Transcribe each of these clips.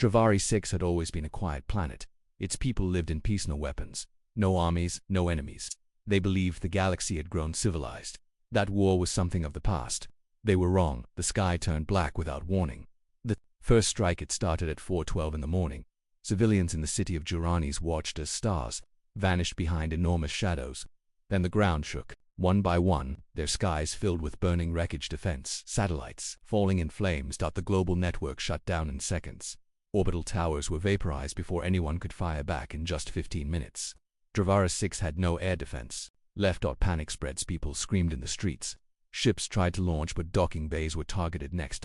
Dravari 6 had always been a quiet planet. Its people lived in peace, no weapons, no armies, no enemies. They believed the galaxy had grown civilized. That war was something of the past. They were wrong. The sky turned black without warning. The first strike had started at 4:12 in the morning. Civilians in the city of Juranis watched as stars vanished behind enormous shadows. Then the ground shook. One by one, their skies filled with burning wreckage, defense satellites falling in flames. The global network shut down in seconds. Orbital towers were vaporized before anyone could fire back in just 15 minutes. Dravari 6 had no air defense. Left. Panic spreads. People screamed in the streets. Ships tried to launch, but docking bays were targeted next.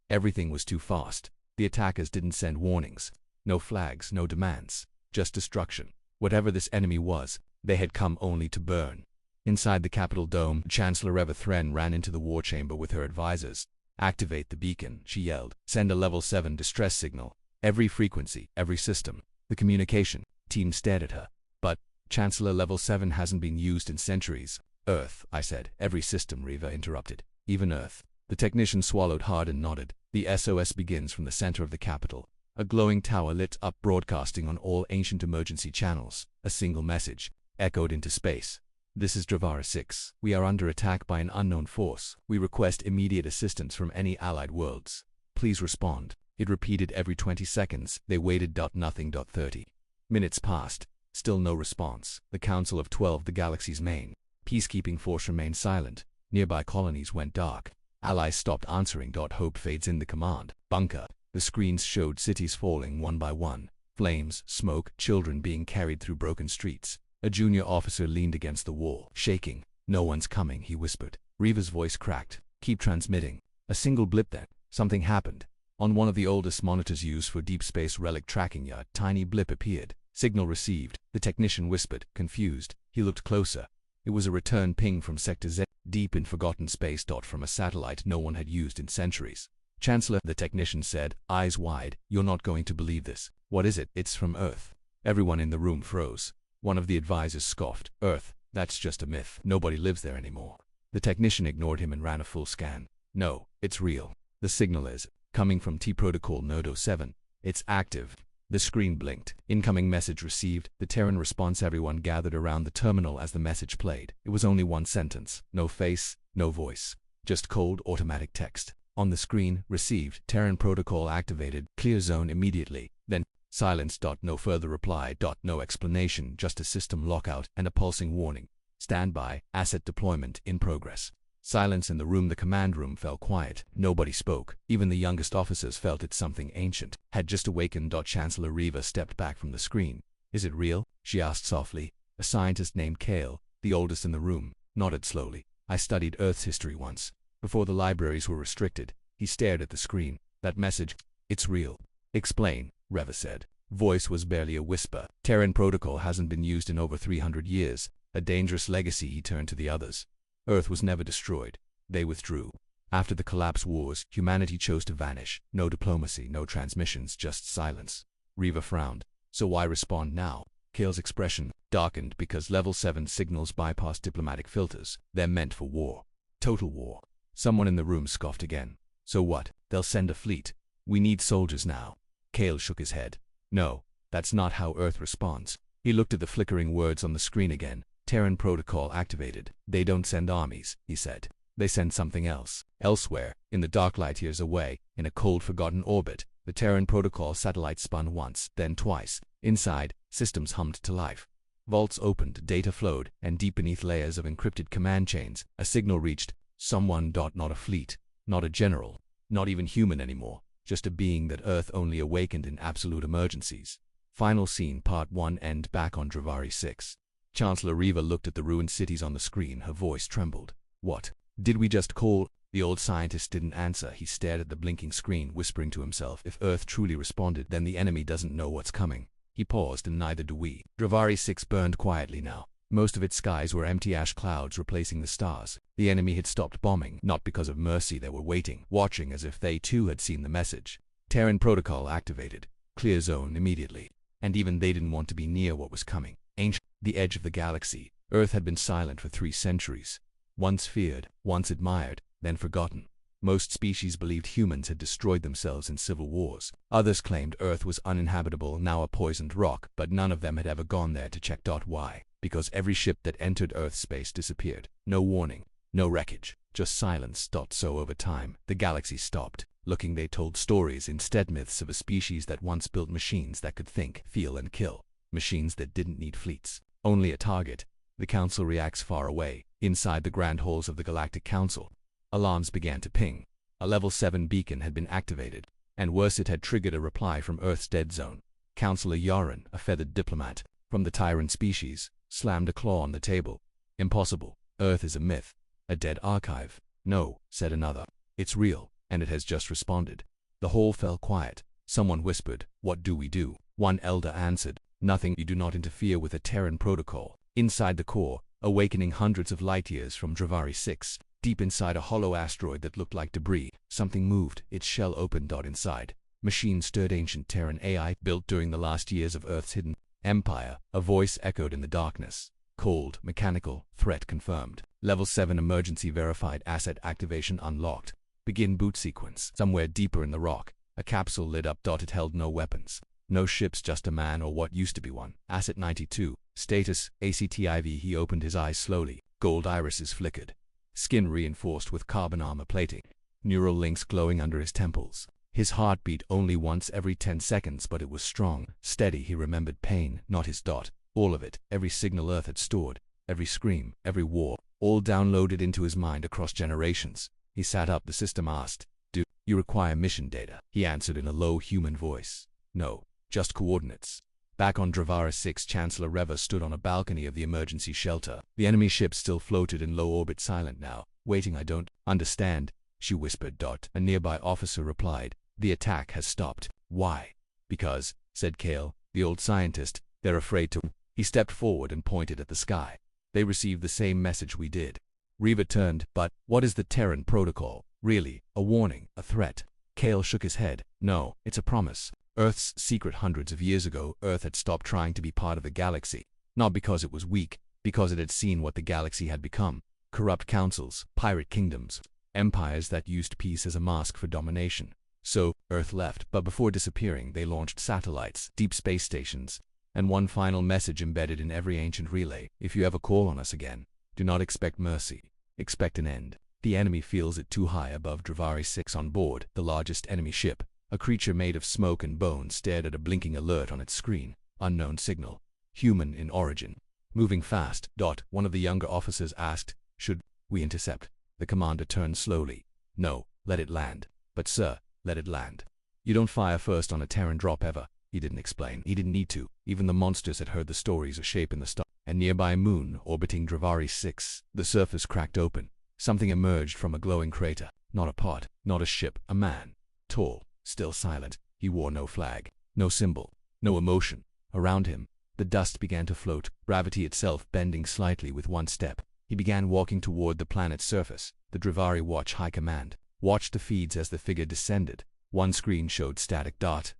Everything was too fast. The attackers didn't send warnings. No flags, no demands. Just destruction. Whatever this enemy was, they had come only to burn. Inside the Capitol dome, Chancellor Eva Thren ran into the war chamber with her advisors. "Activate the beacon," she yelled. "Send a level 7 distress signal. Every frequency, every system." The communication team stared at her. "But, Chancellor, level 7 hasn't been used in centuries." "Earth," I said. "Every system," Reva interrupted. "Even Earth." The technician swallowed hard and nodded. "The SOS begins from the center of the Capitol." A glowing tower lit up, broadcasting on all ancient emergency channels. A single message echoed into space. "This is Dravari 6. We are under attack by an unknown force. We request immediate assistance from any allied worlds. Please respond." It repeated every 20 seconds. They waited. Nothing. 30 minutes passed. Still no response. The Council of 12, the galaxy's main peacekeeping force, remained silent. Nearby colonies went dark. Allies stopped answering. Hope fades in the command bunker. The screens showed cities falling one by one. Flames, smoke, children being carried through broken streets. A junior officer leaned against the wall, shaking. "No one's coming," he whispered. Reva's voice cracked. "Keep transmitting." A single blip, then something happened. On one of the oldest monitors used for deep space relic tracking, a tiny blip appeared. "Signal received," the technician whispered, confused. He looked closer. It was a return ping from Sector Z, deep in forgotten space. From a satellite no one had used in centuries. "Chancellor," the technician said, eyes wide, "you're not going to believe this." "What is it?" "It's from Earth." Everyone in the room froze. One of the advisors scoffed. "Earth? That's just a myth. Nobody lives there anymore." The technician ignored him and ran a full scan. "No, it's real. The signal is coming from T Protocol Node 07. It's active." The screen blinked. "Incoming message received." The Terran response. Everyone gathered around the terminal as the message played. It was only one sentence. No face, no voice. Just cold, automatic text. On the screen, "Received. Terran protocol activated. Clear zone immediately." Then, silence. No further reply. No explanation, just a system lockout and a pulsing warning. "Standby. Asset deployment in progress." Silence in the room. The command room fell quiet. Nobody spoke. Even the youngest officers felt it. Something ancient had just awakened. Chancellor Reva stepped back from the screen. "Is it real?" she asked softly. A scientist named Kale, the oldest in the room, nodded slowly. "I studied Earth's history once, before the libraries were restricted." He stared at the screen. "That message, it's real." "Explain," Reva said. Voice was barely a whisper. "Terran protocol hasn't been used in over 300 years. A dangerous legacy." He turned to the others. "Earth was never destroyed. They withdrew. After the collapse wars, humanity chose to vanish. No diplomacy, no transmissions, just silence." Reva frowned. "So why respond now?" Kale's expression darkened. "Because level 7 signals bypass diplomatic filters. They're meant for war. Total war." Someone in the room scoffed again. "So what? They'll send a fleet. We need soldiers now." Kale shook his head. "No, that's not how Earth responds." He looked at the flickering words on the screen again. "Terran protocol activated. They don't send armies," he said. "They send something else. Elsewhere, in the dark light years away, in a cold forgotten orbit, the Terran protocol satellite spun once, then twice. Inside, systems hummed to life. Vaults opened, data flowed, and deep beneath layers of encrypted command chains, a signal reached someone. Not a fleet, not a general, not even human anymore, just a being that Earth only awakened in absolute emergencies. Final scene, Part 1. End. Back on Dravari 6. Chancellor Reva looked at the ruined cities on the screen. Her voice trembled. "What did we just call?" The old scientist didn't answer. He stared at the blinking screen, whispering to himself, "If Earth truly responded, then the enemy doesn't know what's coming." He paused, "and neither do we." Dravari 6 burned quietly now. Most of its skies were empty ash clouds replacing the stars. The enemy had stopped bombing, not because of mercy. They were waiting, watching, as if they too had seen the message. Terran protocol activated. Clear zone immediately. And even they didn't want to be near what was coming. Ancient, the edge of the galaxy. Earth had been silent for 3 centuries. Once feared, once admired, then forgotten. Most species believed humans had destroyed themselves in civil wars. Others claimed Earth was uninhabitable, now a poisoned rock, but none of them had ever gone there to check. Why? Because every ship that entered Earth's space disappeared. No warning, no wreckage, just silence. So over time, the galaxy stopped looking. They told stories, instead myths of a species that once built machines that could think, feel, and kill. Machines that didn't need fleets, only a target. The Council reacts far away. Inside the grand halls of the Galactic Council, alarms began to ping. A level 7 beacon had been activated, and worse, it had triggered a reply from Earth's dead zone. Counselor Yaren, a feathered diplomat from the Tyrant species, slammed a claw on the table. Impossible. Earth is a myth, a dead archive. No, said another. It's real, and it has just responded. The hall fell quiet. Someone whispered, "What do we do?" One elder answered, "Nothing. You do not interfere with the Terran protocol." Inside the core, awakening hundreds of light years from Dravari 6, deep inside a hollow asteroid that looked like debris, something moved. Its shell opened. Inside, machines stirred. Ancient Terran AI built during the last years of Earth's hidden empire. A voice echoed in the darkness. Cold, mechanical, threat confirmed. Level 7 emergency verified. Asset activation unlocked. Begin boot sequence. Somewhere deeper in the rock, a capsule lit up. It held no weapons, no ships, just a man, or what used to be one. Asset 92. Status, ACTIV. He opened his eyes slowly. Gold irises flickered. Skin reinforced with carbon armor plating. Neural links glowing under his temples. His heart beat only once every 10 seconds, but it was strong, steady. He remembered pain, not his dot. All of it, every signal Earth had stored, every scream, every war, all downloaded into his mind across generations. He sat up. The system asked, "Do you require mission data?" He answered in a low human voice, "No, just coordinates." Back on Dravari 6, Chancellor Reva stood on a balcony of the emergency shelter. The enemy ship still floated in low orbit, silent now, waiting. "I don't understand," she whispered. A nearby officer replied, "The attack has stopped." "Why?" "Because," said Kale, the old scientist, "they're afraid to." He stepped forward and pointed at the sky. "They received the same message we did." Reva turned. "But what is the Terran protocol? Really? A warning? A threat?" Kale shook his head. "No, it's a promise. Earth's secret. Hundreds of years ago, Earth had stopped trying to be part of the galaxy. Not because it was weak, because it had seen what the galaxy had become. Corrupt councils, pirate kingdoms, empires that used peace as a mask for domination. So, Earth left, but before disappearing, they launched satellites, deep space stations, and one final message embedded in every ancient relay: if you ever call on us again, do not expect mercy, expect an end. The enemy feels it too high. Above Dravari 6 on board, the largest enemy ship, a creature made of smoke and bone, stared at a blinking alert on its screen. Unknown signal. Human in origin. Moving fast. One of the younger officers asked, "Should we intercept?" The commander turned slowly. "No, let it land." "But sir, let it land. You don't fire first on a Terran drop ever." He didn't explain. He didn't need to. Even the monsters had heard the stories of shape in the star. A nearby moon, orbiting Dravari 6, the surface cracked open. Something emerged from a glowing crater. Not a pod, not a ship, a man. Tall, still silent. He wore no flag, no symbol, no emotion. Around him, the dust began to float, gravity itself bending slightly with one step. He began walking toward the planet's surface. The Dravari Watch High Command watched the feeds as the figure descended. One screen showed static.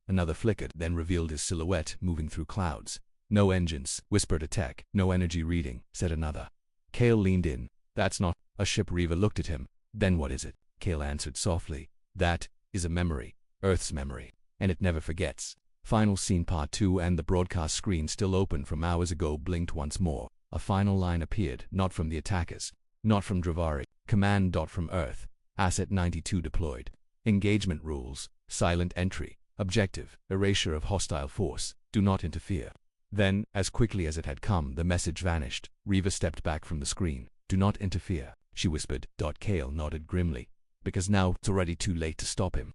Another flickered, then revealed his silhouette moving through clouds. "No engines," whispered a tech. "No energy reading," said another. Kale leaned in. "That's not a ship." Reva looked at him. "Then what is it?" Kale answered softly. "That is a memory. Earth's memory. And it never forgets." Final scene part 2, and the broadcast screen, still open from hours ago, blinked once more. A final line appeared, not from the attackers, not from Dravari. Command. From Earth. Asset 92 deployed. Engagement rules. Silent entry. Objective: erasure of hostile force. Do not interfere. Then, as quickly as it had come, the message vanished. Reva stepped back from the screen. "Do not interfere," she whispered. Kale nodded grimly. "Because now it's already too late to stop him."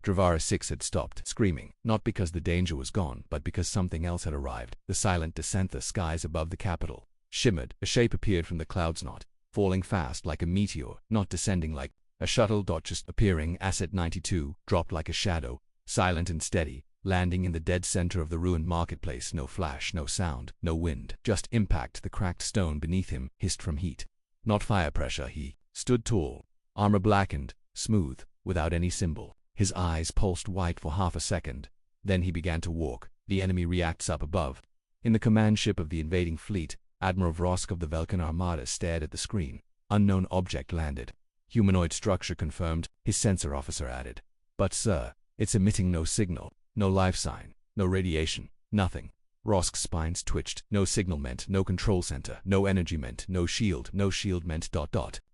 Dravari 6 had stopped screaming, not because the danger was gone, but because something else had arrived. The silent descent. The skies above the capital shimmered. A shape appeared from the clouds, not falling fast like a meteor, not descending like a shuttle. Just appearing. Asset 92 dropped like a shadow, silent and steady, landing in the dead center of the ruined marketplace. No flash, no sound, no wind, just impact. The cracked stone beneath him hissed from heat, not fire pressure. He stood tall, armor blackened, smooth, without any symbol. His eyes pulsed white for half a second. Then he began to walk. The enemy reacts up above. In the command ship of the invading fleet, Admiral Vrosk of the Velkan Armada stared at the screen. Unknown object landed. Humanoid structure confirmed, his sensor officer added. But sir, it's emitting no signal, no life sign, no radiation, nothing. Rosk's spines twitched. No signal meant no control center, no energy meant no shield meant ...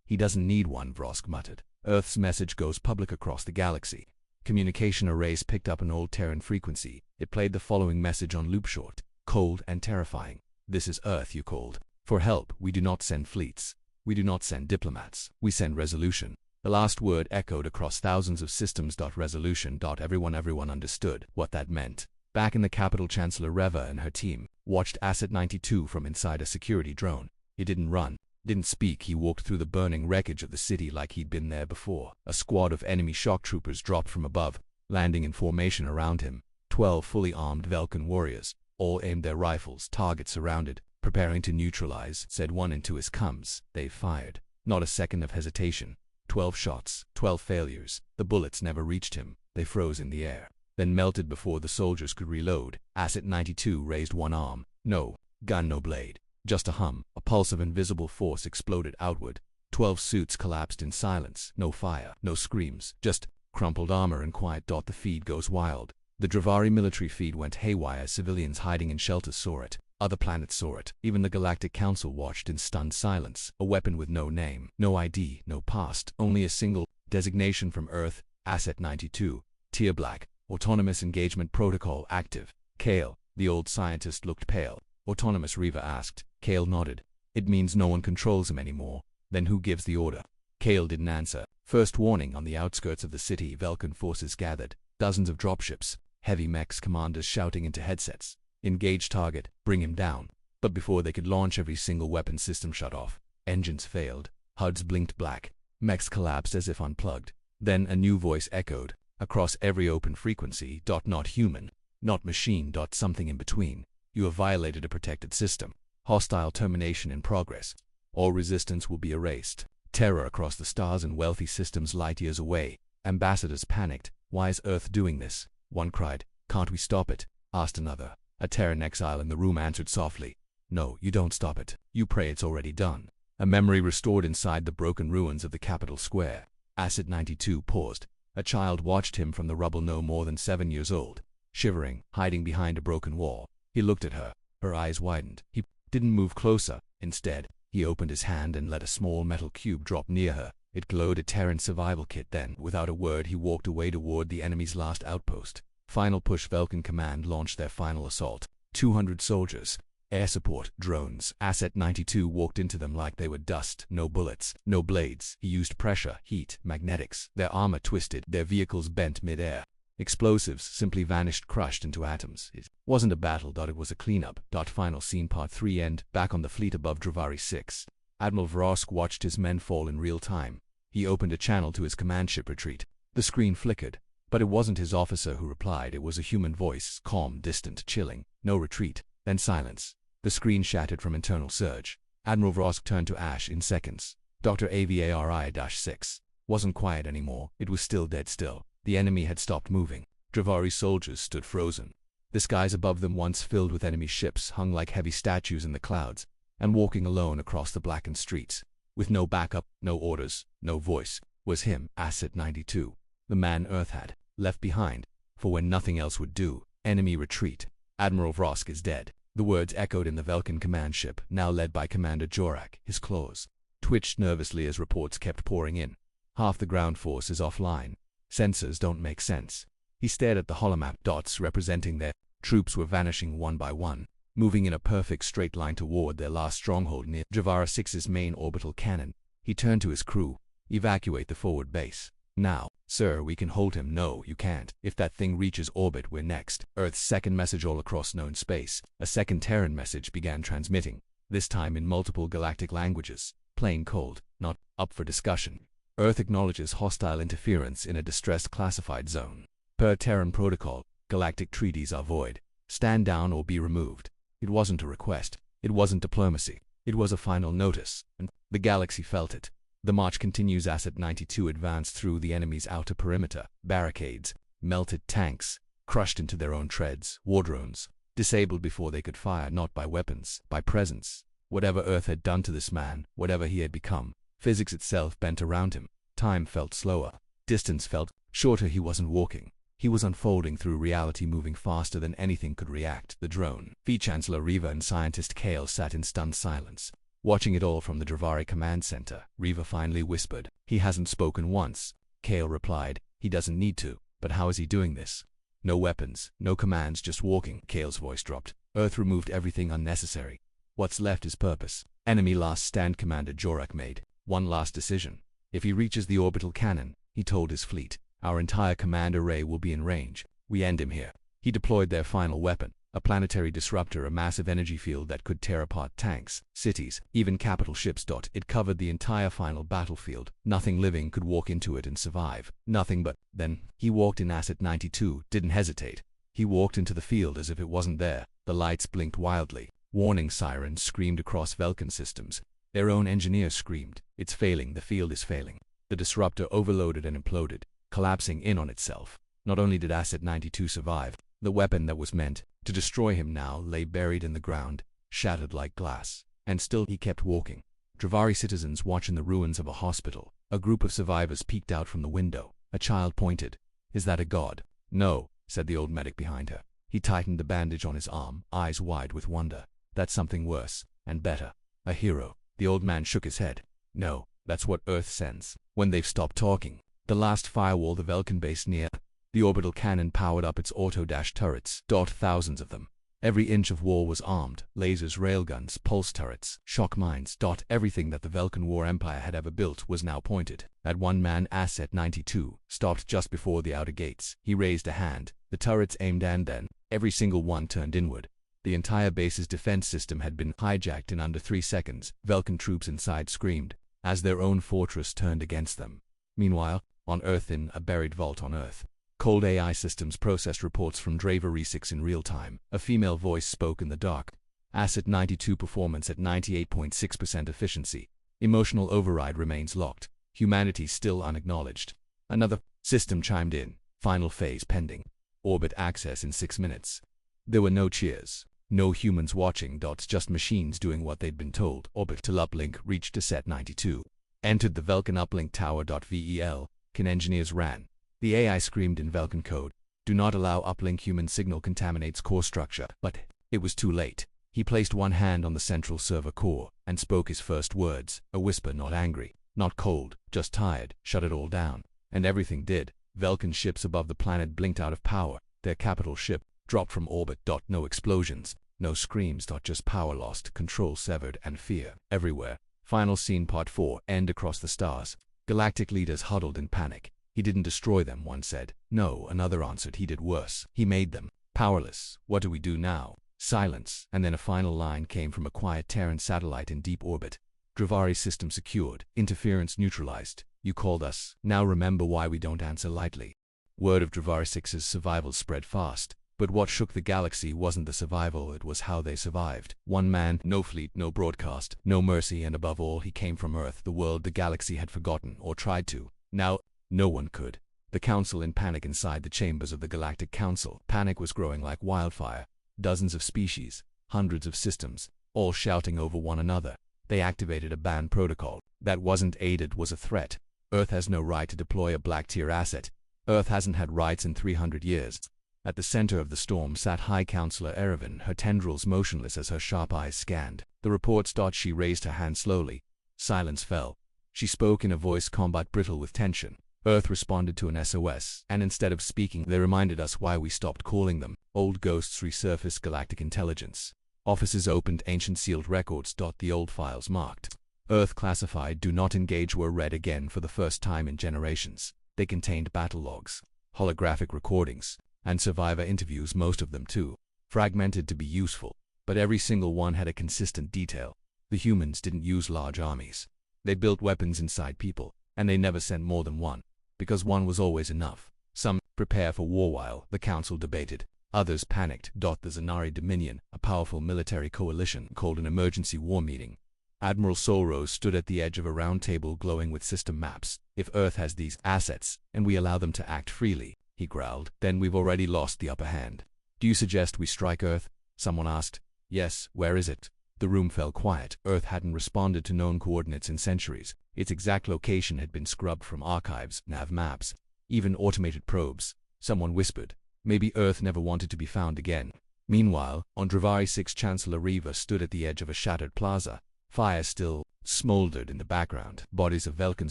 He doesn't need one, Rosk muttered. Earth's message goes public across the galaxy. Communication arrays picked up an old Terran frequency. It played the following message on loop: short, cold, and terrifying. This is Earth, you called. For help, we do not send fleets. We do not send diplomats. We send resolution. The last word echoed across thousands of systems. Resolution. Everyone understood what that meant. Back in the capital, Chancellor Reva and her team watched Asset 92 from inside a security drone. He didn't run, didn't speak. He walked through the burning wreckage of the city like he'd been there before. A squad of enemy shock troopers dropped from above, landing in formation around him. 12 fully armed Velkan warriors, all aimed their rifles. Target surrounded, preparing to neutralize, said one into his cums. They fired. Not a second of hesitation. 12 shots, 12 failures. The bullets never reached him. They froze in the air, then melted before the soldiers could reload. Asset 92 raised one arm. No gun, no blade. Just a hum. A pulse of invisible force exploded outward. 12 suits collapsed in silence. No fire, no screams, just crumpled armor and quiet. The feed goes wild. The Dravari military feed went haywire. Civilians hiding in shelters saw it. Other planets saw it. Even the Galactic Council watched in stunned silence. A weapon with no name, no ID, no past, only a single designation from Earth. Asset 92. Tier Black. Autonomous Engagement Protocol active. Kale. The old scientist looked pale. Autonomous, Reva asked. Kale nodded. It means no one controls him anymore. Then who gives the order? Kale didn't answer. First warning: on the outskirts of the city, Velkan forces gathered. Dozens of dropships. Heavy mechs, commanders shouting into headsets. Engage target, bring him down. But before they could launch, every single weapon system shut off. Engines failed. HUDs blinked black. Mechs collapsed as if unplugged. Then a new voice echoed across every open frequency. Not human, not machine. Something in between. You have violated a protected system. Hostile termination in progress. All resistance will be erased. Terror across the stars and wealthy systems light years away. Ambassadors panicked. Why is Earth doing this? One cried. Can't we stop it? Asked another. A Terran exile in the room answered softly. No, you don't stop it. You pray it's already done. A memory restored inside the broken ruins of the capital square. Asset 92 paused. A child watched him from the rubble, no more than 7 years old, shivering, hiding behind a broken wall. He looked at her. Her eyes widened. He didn't move closer. Instead, he opened his hand and let a small metal cube drop near her. It glowed, a Terran survival kit. Then, without a word, he walked away toward the enemy's last outpost. Final push. Velkan Command launched their final assault. 200 soldiers. Air support, drones. Asset 92 walked into them like they were dust. No bullets, no blades. He used pressure, heat, magnetics. Their armor twisted, their vehicles bent mid-air. Explosives simply vanished, crushed into atoms. It wasn't a battle. It was a cleanup. Final scene part 3 end. Back on the fleet above Dravari 6. Admiral Vrosk watched his men fall in real time. He opened a channel to his command ship. Retreat. The screen flickered. But it wasn't his officer who replied. It was a human voice, calm, distant, chilling. No retreat. Then silence. The screen shattered from internal surge. Admiral Vrosk turned to ash in seconds. Dr. AVARI-6 wasn't quiet anymore. It was still dead still. The enemy had stopped moving. Dravari soldiers stood frozen. The skies above them, once filled with enemy ships, hung like heavy statues in the clouds, and walking alone across the blackened streets, with no backup, no orders, no voice, was him, Asset 92. The man Earth had left behind, for when nothing else would do. Enemy retreat. Admiral Vrosk is dead. The words echoed in the Velkan command ship, now led by Commander Jorak. His claws twitched nervously as reports kept pouring in. Half the ground force is offline. Sensors don't make sense. He stared at the holomap. Dots representing their troops were vanishing one by one, moving in a perfect straight line toward their last stronghold near Javara 6's main orbital cannon. He turned to his crew. Evacuate the forward base. Now. Sir, we can hold him. No, you can't. If that thing reaches orbit, we're next. Earth's second message all across known space. A second Terran message began transmitting, this time in multiple galactic languages. Plain cold, not up for discussion. Earth acknowledges hostile interference in a distressed classified zone. Per Terran protocol, galactic treaties are void. Stand down or be removed. It wasn't a request. It wasn't diplomacy. It was a final notice, and the galaxy felt it. The march continues. Asset 92 advanced through the enemy's outer perimeter. Barricades, melted tanks, crushed into their own treads. War drones, disabled before they could fire, not by weapons, by presence. Whatever Earth had done to this man, whatever he had become, physics itself bent around him. Time felt slower. Distance felt shorter. He wasn't walking. He was unfolding through reality, moving faster than anything could react. The drone. Vice-Chancellor Riva and scientist Kale sat in stunned silence, watching it all from the Dravari command center. Riva finally whispered, "He hasn't spoken once." Kale replied, "He doesn't need to. But how is he doing this? No weapons, no commands, just walking." Kale's voice dropped. "Earth removed everything unnecessary. What's left is purpose." Enemy last stand, Commander Jorak made one last decision. If he reaches the orbital cannon, he told his fleet, our entire command array will be in range. We end him here. He deployed their final weapon, a planetary disruptor, a massive energy field that could tear apart tanks, cities, even capital ships. It covered the entire final battlefield. Nothing living could walk into it and survive. Nothing but. Then, he walked in. Asset 92 didn't hesitate. He walked into the field as if it wasn't there. The lights blinked wildly. Warning sirens screamed across Vulcan systems. Their own engineers screamed, "It's failing, the field is failing." The disruptor overloaded and imploded, collapsing in on itself. Not only did Asset 92 survive, the weapon that was meant to destroy him now lay buried in the ground, shattered like glass. And still he kept walking. Dravari citizens watch in the ruins of a hospital. A group of survivors peeked out from the window. A child pointed. "Is that a god?" "No," said the old medic behind her. He tightened the bandage on his arm, eyes wide with wonder. "That's something worse, and better. A hero." The old man shook his head. "No, that's what Earth sends. When they've stopped talking." The last firewall, the Vulcan base near. The orbital cannon powered up its auto-dash turrets. Thousands of them. Every inch of wall was armed. Lasers, railguns, pulse turrets, shock mines. Everything that the Vulcan War Empire had ever built was now pointed at one man. Asset 92 stopped just before the outer gates. He raised a hand. The turrets aimed, and then every single one turned inward. The entire base's defense system had been hijacked in under 3 seconds. Vulcan troops inside screamed as their own fortress turned against them. Meanwhile, on Earth, in a buried vault on Earth, cold AI systems processed reports from Dravari 6 in real time. A female voice spoke in the dark. Asset 92 performance at 98.6% efficiency. Emotional override remains locked. Humanity still unacknowledged. Another system chimed in. Final phase pending. Orbit access in 6 minutes. There were no cheers. No humans watching. Just machines doing what they'd been told. Orbital uplink reached Asset 92. Entered the Vulcan uplink tower. Vel. Can engineers ran. The AI screamed in Vulcan code. "Do not allow uplink. Human signal contaminates core structure." But it was too late. He placed one hand on the central server core and spoke his first words. A whisper, not angry, not cold, just tired. "Shut it all down." And everything did. Vulcan ships above the planet blinked out of power. Their capital ship dropped from orbit. No explosions, no screams. Just power lost, control severed, and fear everywhere. Final scene, Part 4. End. Across the stars. Galactic leaders huddled in panic. "He didn't destroy them," one said. "No," another answered. "He did worse. He made them powerless. What do we do now?" Silence. And then a final line came from a quiet Terran satellite in deep orbit. "Dravari system secured. Interference neutralized. You called us. Now remember why we don't answer lightly." Word of Dravari 6's survival spread fast. But what shook the galaxy wasn't the survival, it was how they survived. One man, no fleet, no broadcast, no mercy, and above all, he came from Earth, the world the galaxy had forgotten, or tried to. Now, no one could. The Council in panic inside the chambers of the Galactic Council. Panic was growing like wildfire. Dozens of species, hundreds of systems, all shouting over one another. They activated a ban protocol. That wasn't aided, was a threat. Earth has no right to deploy a black-tier asset. Earth hasn't had rights in 300 years. At the center of the storm sat High Counselor Erevan, her tendrils motionless as her sharp eyes scanned the reports. She raised her hand slowly. Silence fell. She spoke in a voice combat brittle with tension. Earth responded to an SOS, and instead of speaking, they reminded us why we stopped calling them. Old ghosts resurfaced. Galactic intelligence. Offices opened. Ancient sealed records. The old files marked Earth classified do not engage were read again for the first time in generations. They contained battle logs, holographic recordings, and survivor interviews, most of them too fragmented to be useful, but every single one had a consistent detail. The humans didn't use large armies. They built weapons inside people, and they never sent more than one, because one was always enough. Some prepare for war while the council debated. Others panicked. The Zanari Dominion, a powerful military coalition, called an emergency war meeting. Admiral Solrose stood at the edge of a round table glowing with system maps. "If Earth has these assets, and we allow them to act freely," he growled, "then we've already lost the upper hand." "Do you suggest we strike Earth?" someone asked. "Yes, where is it?" The room fell quiet. Earth hadn't responded to known coordinates in centuries. Its exact location had been scrubbed from archives, nav maps, even automated probes. Someone whispered, maybe Earth never wanted to be found again. Meanwhile, on Dravari 6, Chancellor Riva stood at the edge of a shattered plaza. Fire still smoldered in the background. Bodies of Velkan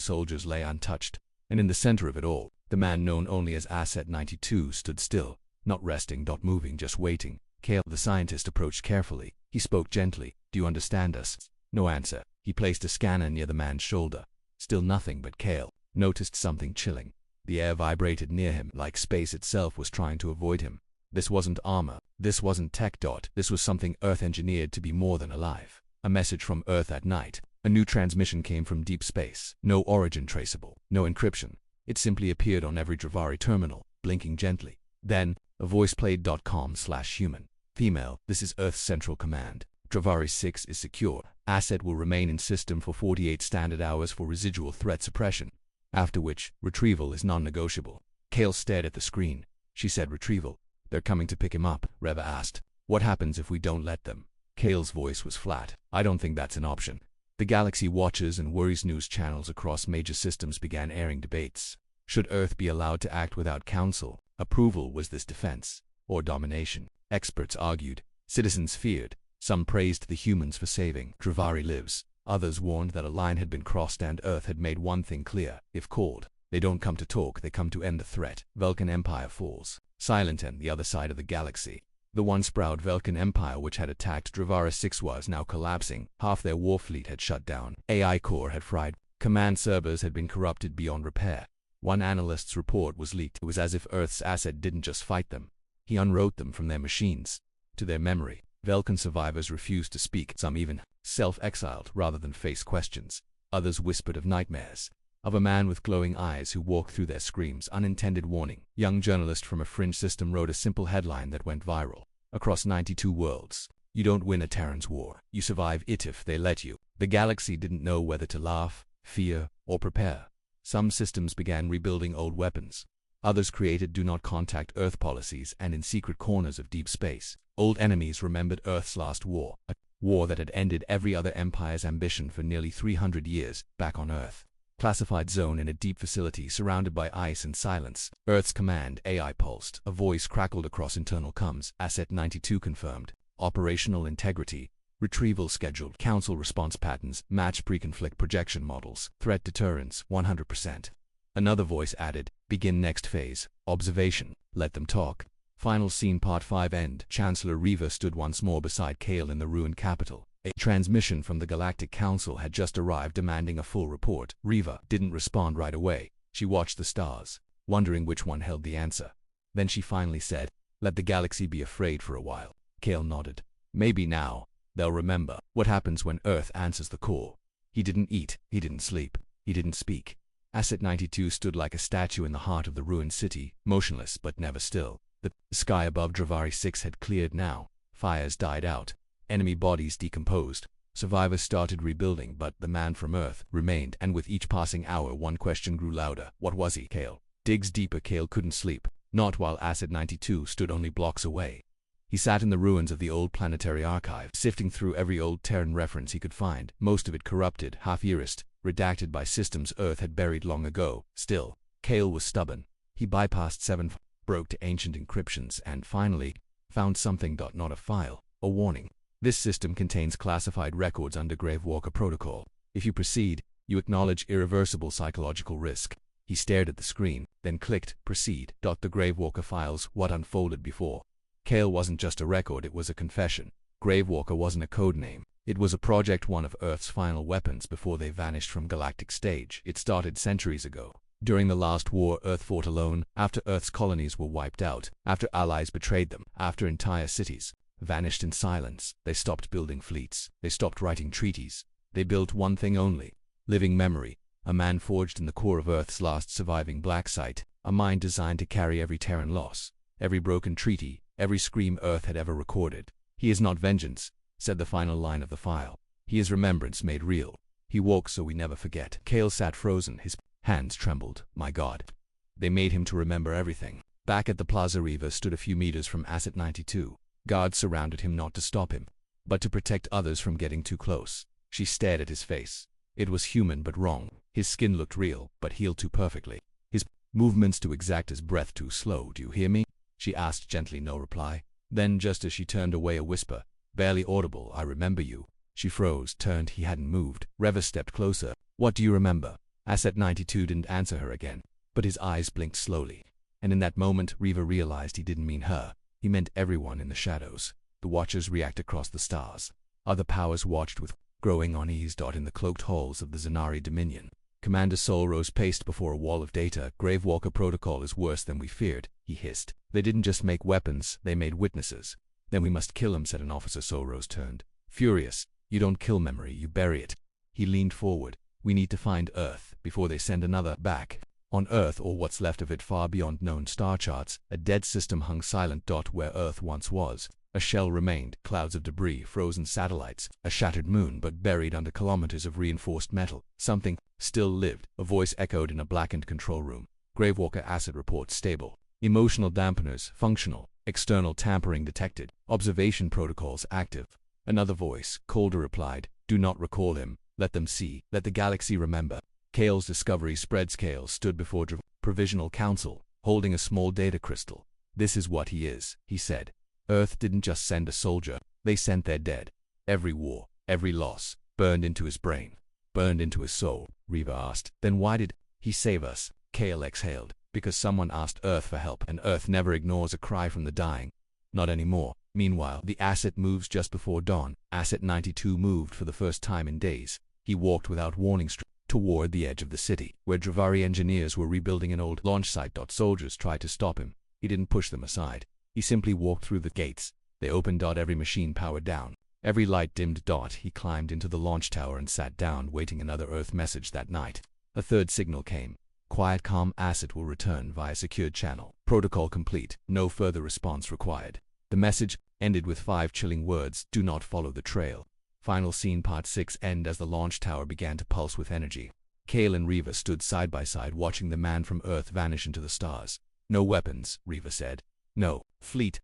soldiers lay untouched. And in the center of it all, the man known only as Asset 92 stood still, not resting, not moving, just waiting. Kale, the scientist, approached carefully. He spoke gently. Do you understand us? No answer. He placed a scanner near the man's shoulder. Still nothing, but Kale noticed something chilling. The air vibrated near him, like space itself was trying to avoid him. This wasn't armor. This wasn't tech. This was something Earth engineered to be more than alive. A message from Earth at night. A new transmission came from deep space. No origin traceable. No encryption. It simply appeared on every Dravari terminal, blinking gently. Then, a voice played. .com/human. Female, this is Earth's Central Command. Dravari 6 is secure. Asset will remain in system for 48 standard hours for residual threat suppression, after which, retrieval is non-negotiable. Kale stared at the screen. She said, retrieval. They're coming to pick him up. Reva asked, what happens if we don't let them? Kale's voice was flat. I don't think that's an option. The Galaxy Watches and Worries news channels across major systems began airing debates. Should Earth be allowed to act without council approval? Was this defense or domination? Experts argued. Citizens feared. Some praised the humans for saving Dravari lives. Others warned that a line had been crossed, and Earth had made one thing clear. If called, they don't come to talk, they come to end the threat. Velkan Empire falls. Silent on the other side of the galaxy. The once proud Velkan Empire, which had attacked Dravari 6, was now collapsing. Half their war fleet had shut down. AI core had fried. Command servers had been corrupted beyond repair. One analyst's report was leaked. It was as if Earth's asset didn't just fight them. He unwrote them from their machines to their memory. Velkan survivors refused to speak. Some even self-exiled rather than face questions. Others whispered of nightmares, of a man with glowing eyes who walked through their screams. Unintended warning. Young journalist from a fringe system wrote a simple headline that went viral across 92 worlds. You don't win a Terran's war. You survive it if they let you. The galaxy didn't know whether to laugh, fear, or prepare. Some systems began rebuilding old weapons. Others created do not contact Earth policies, and in secret corners of deep space, old enemies remembered Earth's last war, a war that had ended every other empire's ambition for nearly 300 years. Back on Earth, classified zone in a deep facility surrounded by ice and silence. Earth's command AI pulsed. A voice crackled across internal comms. Asset 92 confirmed. Operational integrity. Retrieval scheduled. Council response patterns match pre-conflict projection models. Threat deterrence 100%. Another voice added, begin next phase. Observation. Let them talk. Final scene part 5 end. Chancellor Riva stood once more beside Kale in the ruined capital. A transmission from the Galactic Council had just arrived demanding a full report. Riva didn't respond right away. She watched the stars, wondering which one held the answer. Then she finally said, let the galaxy be afraid for a while. Kale nodded. Maybe now they'll remember what happens when Earth answers the call. He didn't eat, he didn't sleep, he didn't speak. Asset 92 stood like a statue in the heart of the ruined city, motionless but never still. The sky above Dravari 6 had cleared now. Fires died out. Enemy bodies decomposed. Survivors started rebuilding, but the man from Earth remained, and with each passing hour one question grew louder. What was he? Kale digs deeper. Kale couldn't sleep. Not while Asset 92 stood only blocks away. He sat in the ruins of the old planetary archive, sifting through every old Terran reference he could find, most of it corrupted, half-erased, redacted by systems Earth had buried long ago. Still, Kale was stubborn. He bypassed 7, broke to ancient encryptions, and finally found something. Not a file, a warning. This system contains classified records under Gravewalker protocol. If you proceed, you acknowledge irreversible psychological risk. He stared at the screen, then clicked proceed. The Gravewalker files. What unfolded before Kale wasn't just a record, it was a confession. Gravewalker wasn't a code name. It was a project, one of Earth's final weapons before they vanished from galactic stage. It started centuries ago. During the last war, Earth fought alone, after Earth's colonies were wiped out, after allies betrayed them, after entire cities vanished in silence. They stopped building fleets. They stopped writing treaties. They built one thing only: living memory. A man forged in the core of Earth's last surviving black site, a mind designed to carry every Terran loss, every broken treaty, every scream Earth had ever recorded. He is not vengeance, said the final line of the file. He is remembrance made real. He woke so we never forget. Kale sat frozen. His hands trembled. My God. They made him to remember everything. Back at the Plaza, Riva stood a few meters from Asset 92. Guards surrounded him not to stop him. but to protect others from getting too close. She stared at his face. It was human but wrong. His skin looked real, but healed too perfectly. His movements too exact, his breath too slow. "Do you hear me?" she asked gently. No reply. Then, just as she turned away, a whisper, barely audible, "I remember you." She froze, turned. He hadn't moved. Reva stepped closer. "What do you remember?" Asset 92 didn't answer her again, but his eyes blinked slowly. And in that moment, Reva realized he didn't mean her. He meant everyone in the shadows. The Watchers react across the stars. Other powers watched with growing unease. In the cloaked halls of the Zanari Dominion, Commander Sol Rose paced before a wall of data. "Gravewalker protocol is worse than we feared," he hissed. "They didn't just make weapons, they made witnesses." "Then we must kill him," said an officer. Sol Rose turned. Furious. "You don't kill memory, you bury it." He leaned forward. "We need to find Earth before they send another back." On Earth, or what's left of it, far beyond known star charts, a dead system hung silent. Where Earth once was, a shell remained, clouds of debris, frozen satellites, a shattered moon, but buried under kilometers of reinforced metal. Something still lived. A voice echoed in a blackened control room. "Gravewalker asset report stable. Emotional dampeners functional. External tampering detected. Observation protocols active." Another voice, colder, replied, "Do not recall him. Let them see. Let the galaxy remember." Kale's discovery spreads. Kale stood before Provisional Council, holding a small data crystal. "This is what he is," he said. "Earth didn't just send a soldier, they sent their dead." Every war, every loss, burned into his brain, burned into his soul. Reva asked, "Then why did he save us?" Kale exhaled. "Because someone asked Earth for help, and Earth never ignores a cry from the dying. Not anymore." Meanwhile, the asset moves. Just before dawn, Asset 92 moved for the first time in days. He walked without warning toward the edge of the city, where Dravari engineers were rebuilding an old launch site. Soldiers tried to stop him. He didn't push them aside. He simply walked through the gates. They opened. Every machine powered down. Every light dimmed. He climbed into the launch tower and sat down, waiting another Earth message. That night, a third signal came. "Quiet, calm. Asset will return via secured channel. Protocol complete. No further response required." The message ended with 5 chilling words: "Do not follow the trail." Final scene, Part 6. End. As the launch tower began to pulse with energy, Kale and Reva stood side by side, watching the man from Earth vanish into the stars. "No weapons," Reva said. "No fleet."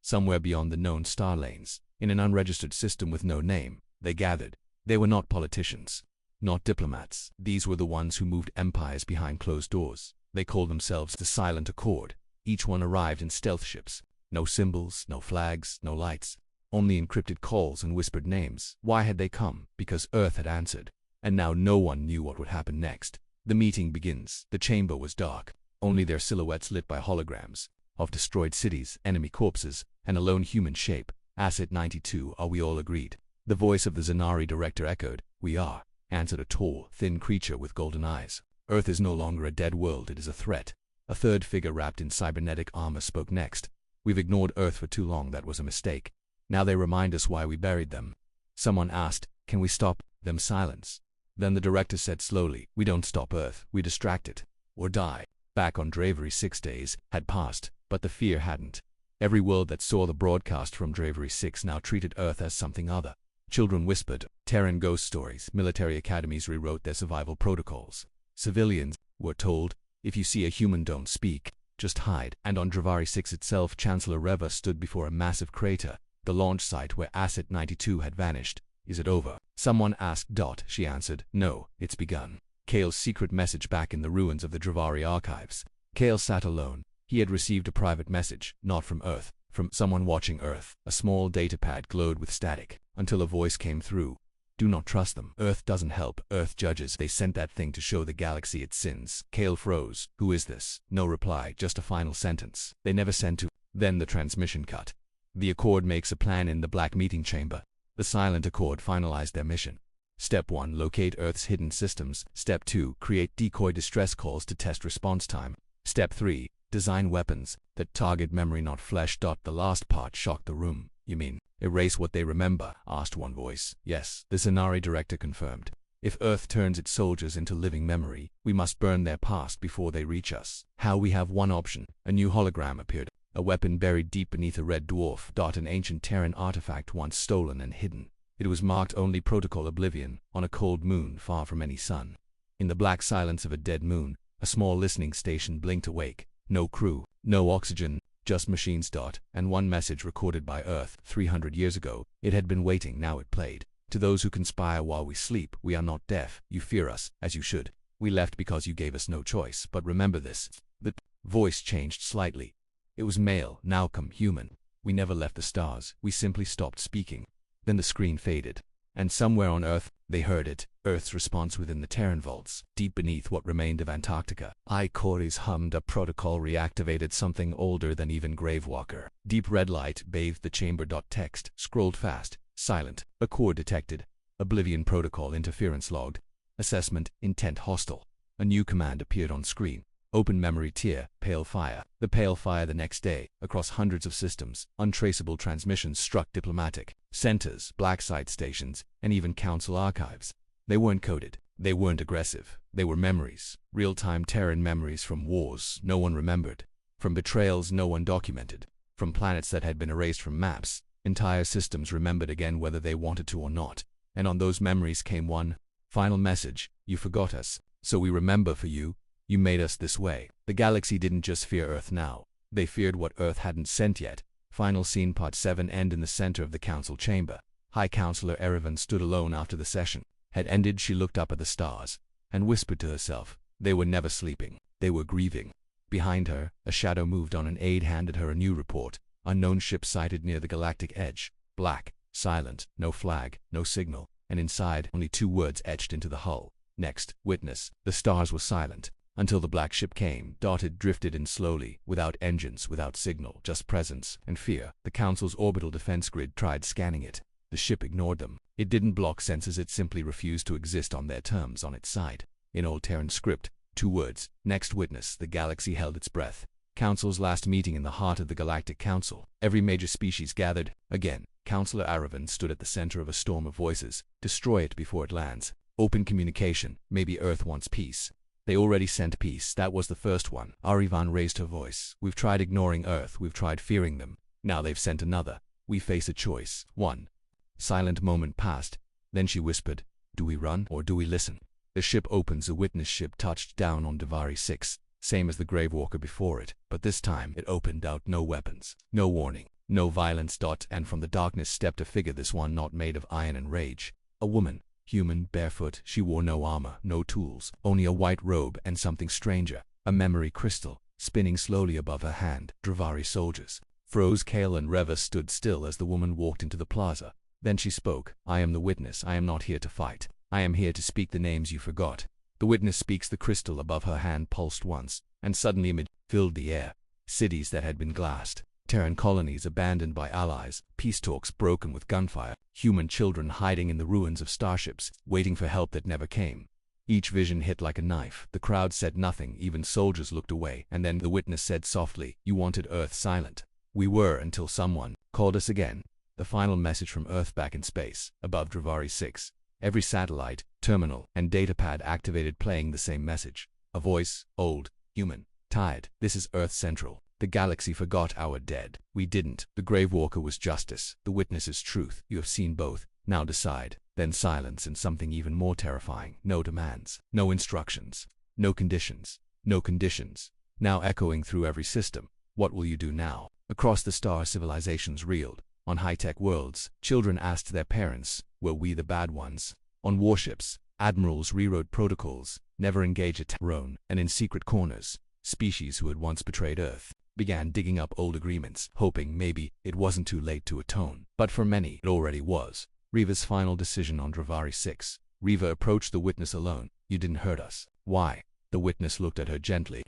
Somewhere beyond the known star lanes, in an unregistered system with no name, they gathered. They were not politicians, not diplomats. These were the ones who moved empires behind closed doors. They called themselves the Silent Accord. Each one arrived in stealth ships. No symbols, no flags, no lights. Only encrypted calls and whispered names. Why had they come? Because Earth had answered. And now no one knew what would happen next. The meeting begins. The chamber was dark. Only their silhouettes lit by holograms of destroyed cities, enemy corpses, and a lone human shape. "Asset 92, are we all agreed?" The voice of the Zanari director echoed. "We are," answered a tall, thin creature with golden eyes. "Earth is no longer a dead world, it is a threat." A third figure wrapped in cybernetic armor spoke next. "We've ignored Earth for too long. That was a mistake. Now they remind us why we buried them." Someone asked, "Can we stop them?" Silence. Then the director said slowly, "We don't stop Earth, we distract it. Or die." Back on Dravery, 6 days had passed, but the fear hadn't. Every world that saw the broadcast from Dravery 6 now treated Earth as something other. Children whispered Terran ghost stories. Military academies rewrote their survival protocols. Civilians were told, "If you see a human, don't speak, just hide." And on Dravari 6 itself, Chancellor Reva stood before a massive crater, the launch site where Asset 92 had vanished. "Is it over?" someone asked. She answered, "No, it's begun." Kale's secret message back in the ruins of the Dravari archives. Kale sat alone. He had received a private message, not from Earth, from someone watching Earth. A small datapad glowed with static, until a voice came through. "Do not trust them. Earth doesn't help. Earth judges. They sent that thing to show the galaxy its sins." Kale froze. "Who is this?" No reply, just a final sentence. "They never sent to." Then the transmission cut. The Accord makes a plan in the Black Meeting Chamber. The Silent Accord finalized their mission. Step 1, locate Earth's hidden systems. Step 2, create decoy distress calls to test response time. Step 3, design weapons that target memory, not flesh. The last part shocked the room. "You mean, erase what they remember?" asked one voice. "Yes," the Zanari director confirmed. "If Earth turns its soldiers into living memory, we must burn their past before they reach us." "How?" "We have one option." A new hologram appeared. A weapon buried deep beneath a red dwarf. An ancient Terran artifact once stolen and hidden. It was marked only Protocol Oblivion, on a cold moon far from any sun. In the black silence of a dead moon, a small listening station blinked awake. No crew, no oxygen, just machines. And one message recorded by Earth 300 years ago. It had been waiting, now it played. To those who conspire while we sleep, we are not deaf. You fear us, as you should. We left because you gave us no choice, but remember this. The voice changed slightly. It was male, now come human. We never left the stars, we simply stopped speaking. Then the screen faded. And somewhere on Earth, they heard it, Earth's response within the Terran vaults, deep beneath what remained of Antarctica. Corey's hummed a protocol reactivated something older than even Gravewalker. Deep red light bathed the chamber. Text scrolled fast, silent. Accord detected. Oblivion protocol interference logged. Assessment, intent hostile. A new command appeared on screen. Open memory tier, pale fire. The pale fire the next day, across hundreds of systems, untraceable transmissions struck diplomatic centers, black site stations, and even council archives. They weren't coded. They weren't aggressive. They were memories. Real-time Terran memories from wars no one remembered. From betrayals no one documented. From planets that had been erased from maps. Entire systems remembered again whether they wanted to or not. And on those memories came one final message. You forgot us, so we remember for you. You made us this way. The galaxy didn't just fear Earth now. They feared what Earth hadn't sent yet. Final scene part 7 end in the center of the council chamber. High Counselor Erevan stood alone after the session. Had ended, she looked up at the stars and whispered to herself. They were never sleeping. They were grieving. Behind her, a shadow moved on. An aide handed her a new report. Unknown ship sighted near the galactic edge. Black, silent, no flag, no signal, and inside only 2 words etched into the hull. Next, witness. The stars were silent. Until the black ship came, drifted in slowly, without engines, without signal, just presence and fear. The Council's orbital defense grid tried scanning it. The ship ignored them. It didn't block sensors, it simply refused to exist on their terms on its side. In old Terran script, 2 words. Next witness. The galaxy held its breath. Council's last meeting in the heart of the Galactic Council. Every major species gathered. Again, Counselor Erevan stood at the center of a storm of voices. Destroy it before it lands. Open communication. Maybe Earth wants peace. They already sent peace. That was the first one. Arivan raised her voice. We've tried ignoring Earth. We've tried fearing them. Now they've sent another. We face a choice. 1. Silent moment passed. Then she whispered, do we run or do we listen? The ship opens. A witness ship touched down on Davari 6. Same as the Gravewalker before it. But this time it opened out. No weapons. No warning. No violence. And from the darkness stepped a figure. This one not made of iron and rage. A woman. Human, barefoot, she wore no armor, no tools, only a white robe and something stranger, a memory crystal, spinning slowly above her hand. Dravari soldiers froze. Kale and Reva stood still as the woman walked into the plaza. Then she spoke. I am the witness. I am not here to fight. I am here to speak the names you forgot. The witness speaks. The crystal above her hand pulsed once, and suddenly image filled the air. Cities that had been glassed. Terran colonies abandoned by allies, peace talks broken with gunfire, human children hiding in the ruins of starships, waiting for help that never came. Each vision hit like a knife. The crowd said nothing, even soldiers looked away, and then the witness said softly, you wanted Earth silent. We were until someone called us again. The final message from Earth back in space, above Dravari 6. Every satellite, terminal, and datapad activated playing the same message. A voice, old, human, tired. This is Earth Central. The galaxy forgot our dead. We didn't. The Gravewalker was justice. The witness is truth. You have seen both. Now decide. Then silence and something even more terrifying. No demands. No instructions. No conditions. No conditions. Now echoing through every system. What will you do now? Across the star civilizations reeled. On high-tech worlds, children asked their parents, were we the bad ones? On warships, admirals rewrote protocols, never engage a Terran, and in secret corners, species who had once betrayed Earth began digging up old agreements, hoping maybe it wasn't too late to atone. But for many, it already was. Reva's final decision on Dravari 6. Reva approached the witness alone. You didn't hurt us. Why? The witness looked at her gently.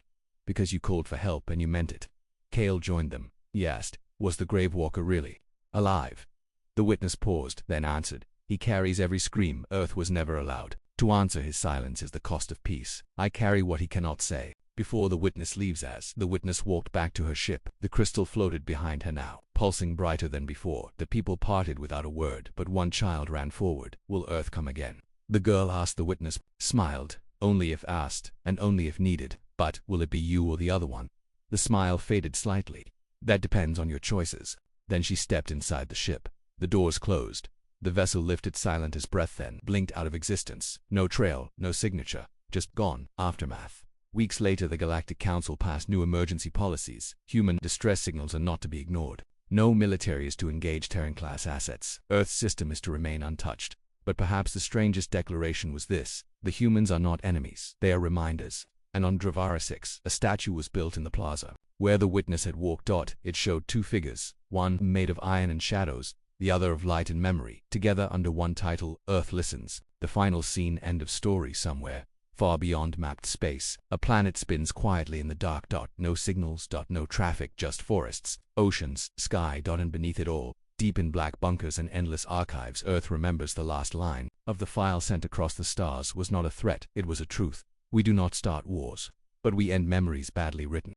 Because you called for help and you meant it. Kale joined them. He asked, was the Gravewalker really alive? The witness paused, then answered, he carries every scream. Earth was never allowed to answer. His silence is the cost of peace. I carry what he cannot say. Before the witness leaves, as the witness walked back to her ship, the crystal floated behind her now, pulsing brighter than before. The people parted without a word, but one child ran forward. Will Earth come again? The girl asked. The witness smiled. Only if asked, and only if needed. But will it be you or the other one? The smile faded slightly. That depends on your choices. Then she stepped inside the ship. The doors closed. The vessel lifted silent as breath, then blinked out of existence. No trail, no signature, just gone. Aftermath. Weeks later, the Galactic Council passed new emergency policies. Human distress signals are not to be ignored. No military is to engage Terran-class assets. Earth's system is to remain untouched. But perhaps the strangest declaration was this: the humans are not enemies. They are reminders. And on Dravara 6, a statue was built in the plaza. Where the witness had walked. It showed two figures, one made of iron and shadows, the other of light and memory, together under one title, Earth Listens. The final scene. End of story. Somewhere, far beyond mapped space, a planet spins quietly in the dark. No signals. No traffic, just forests, oceans, sky. And beneath it all, deep in black bunkers and endless archives, Earth remembers. The last line of the file sent across the stars was not a threat, it was a truth. We do not start wars, but we end memories badly written.